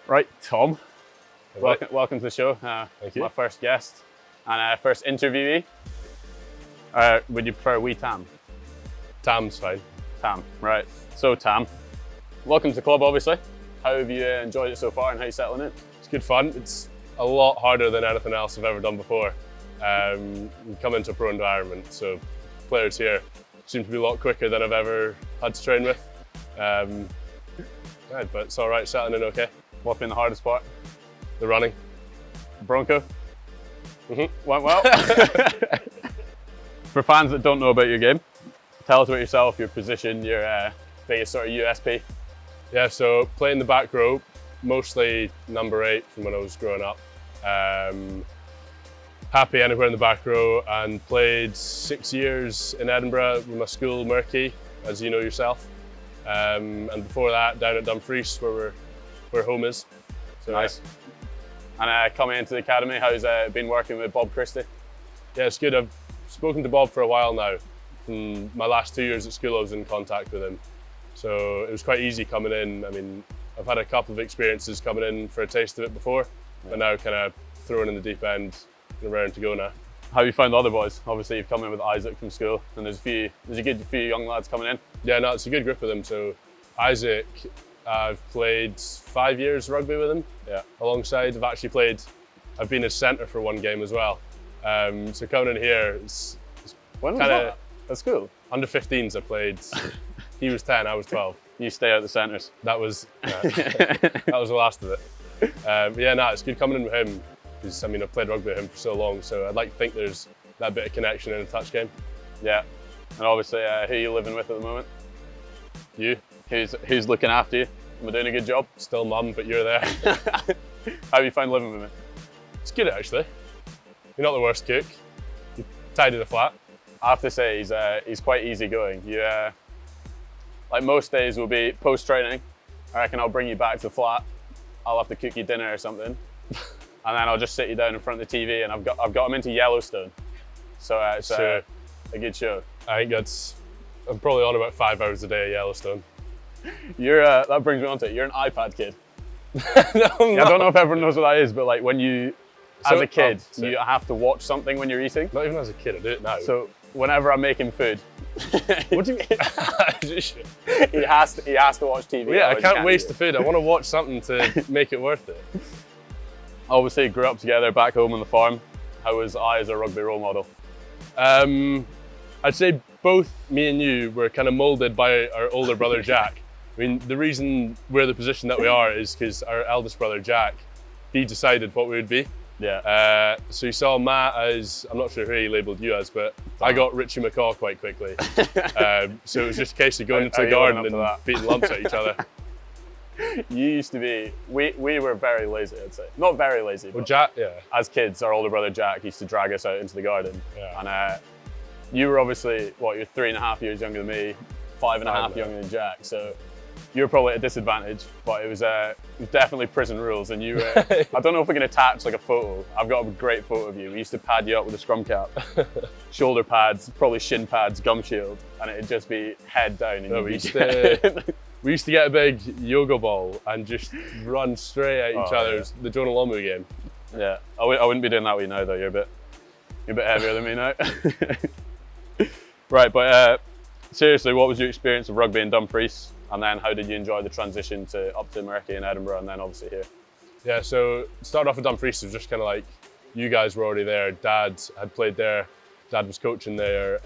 Right, Tom, Right. welcome to the show. Thank you. My first guest and first interviewee. Would you prefer wee Tam? Tam's fine. Tam, right. So Tam, welcome to the club obviously. How have you enjoyed it so far and how are you settling in? It's good fun. It's a lot harder than anything else I've ever done before. You come into a pro environment, so players here seem to be a lot quicker than I've ever had to train with. Yeah, but it's all right, settling in okay. What's been the hardest part? The running. Bronco? Went well. For fans that don't know about your game, tell us about yourself, your position, your biggest sort of USP. Yeah, so playing the back row, mostly number 8 from when I was growing up. Happy anywhere in the back row, and played 6 years in Edinburgh with my school, Murky, as you know yourself. And before that, down at Dumfries, where home is. So, nice. And coming into the academy, how's it been working with Bob Christie? Yeah, it's good. I've spoken to Bob for a while now. From my last 2 years at school, I was in contact with him. So it was quite easy coming in. I mean, I've had a couple of experiences coming in for a taste of it before, but now kind of thrown in the deep end and raring to go now. How have you found the other boys? Obviously you've come in with Isaac from school and there's a good few young lads coming in. Yeah, no, it's a good group of them. So Isaac, I've played 5 years rugby with him. Yeah. Alongside, I've been his centre for one game as well. So coming in here, it's When was that? That's cool. Under 15s I played. He was 10, I was 12. You stay out the centres. That was that was the last of it. Yeah, no, it's good coming in with him because I mean I've played rugby with him for so long, so I'd like to think there's that bit of connection in a touch game. Yeah, and obviously who are you living with at the moment? You? Who's looking after you? Am I doing a good job? Still mum, but you're there. How have you found living with me? It's good actually. You're not the worst cook. You tidy the flat. I have to say he's quite easygoing. Like most days will be post-training, I reckon I'll bring you back to the flat, I'll have to cook you dinner or something, and then I'll just sit you down in front of the TV and I've got him into Yellowstone. So it's Sure. a good show. I think I'm probably on about 5 hours a day at Yellowstone. That brings me on to it, you're an iPad kid. No, I don't know if everyone knows what that is, but like when you, as a kid, so you have to watch something when you're eating. Not even as a kid, I do it now. So whenever I'm making food, what do you mean? he has to watch TV. Well, yeah, I otherwise he can't waste eat the food. I want to watch something to make it worth it. Obviously grew up together back home on the farm. How was I as a rugby role model? I'd say both me and you were kind of moulded by our older brother Jack. I mean, the reason we're the position that we are is because our eldest brother Jack, he decided what we would be. Yeah. So you saw Matt as, I'm not sure who he labelled you as, but I got Richie McCaw quite quickly. So it was just a case of going into the garden and beating lumps at each other. You used to be, we were very lazy, I'd say. Not very lazy, but Jack, yeah. as kids, our older brother Jack used to drag us out into the garden. Yeah. And you were obviously, you're 3.5 years younger than me, 5.5 younger than Jack. So you were probably at a disadvantage, but it was definitely prison rules. And you were, I don't know if we can attach like a photo. I've got a great photo of you. We used to pad you up with a scrum cap, shoulder pads, probably shin pads, gum shield, and it'd just be head down. And we used to get a big yoga ball and just run straight at each other's, the Jonah Lomu game. Yeah, I wouldn't be doing that with you now though. You're a bit heavier than me now. Right, but seriously, what was your experience of rugby in Dumfries? And then how did you enjoy the transition up to Murky in Edinburgh and then obviously here? Yeah, so started off at Dumfries, it was just kind of like, you guys were already there, Dad had played there, Dad was coaching there,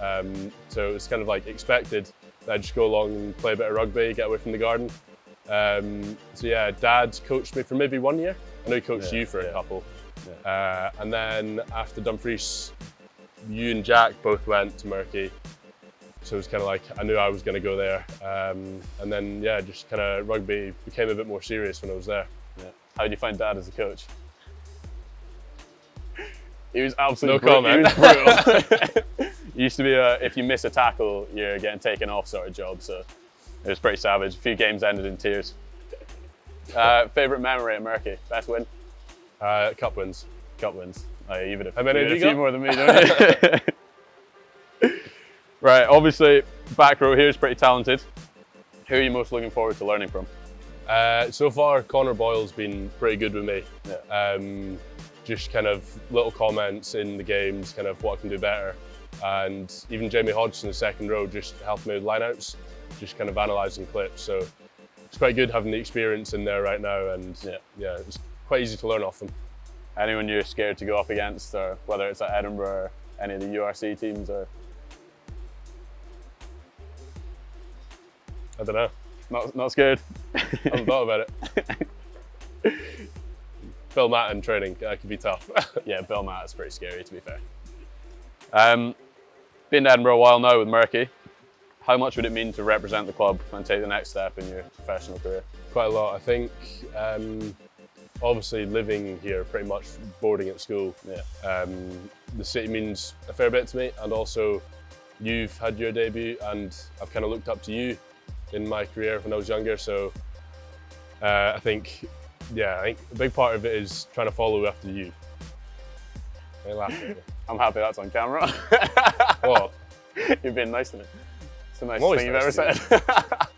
so it was kind of like expected that I'd just go along and play a bit of rugby, get away from the garden. So yeah, Dad coached me for maybe 1 year. I know he coached you for a couple. Yeah. And then after Dumfries, you and Jack both went to Murky. So it was kind of like, I knew I was going to go there. And then, yeah, just kind of rugby became a bit more serious when I was there. Yeah. How did you find Dad as a coach? He was absolutely no comment. He was brutal. It used to be if you miss a tackle, you're getting taken off sort of job. So it was pretty savage. A few games ended in tears. Favourite memory at Murky? Best win? Cup wins. Cup wins. Oh, yeah, you've had How many have you a few got? more than me, don't you? Right, obviously, back row here is pretty talented. Who are you most looking forward to learning from? So far, Connor Boyle's been pretty good with me. Yeah. Just kind of little comments in the games, kind of what I can do better. And even Jamie Hodgson in the second row just helped me with lineouts, just kind of analysing clips. So it's quite good having the experience in there right now, and yeah, it's quite easy to learn off them. Anyone you're scared to go up against, or whether it's at Edinburgh or any of the URC teams, or I don't know. not scared? I haven't thought about it. Phil Matt in training, that could be tough. Yeah, Bill Matt is pretty scary, to be fair. Been to Edinburgh a while now with Murky. How much would it mean to represent the club and take the next step in your professional career? Quite a lot. I think obviously living here, pretty much boarding at school, the city means a fair bit to me, and also you've had your debut and I've kind of looked up to you in my career when I was younger, so I think a big part of it is trying to follow after you. I'm happy that's on camera. What? You've been nice to me. It's the nicest always thing you've nice ever to you. said.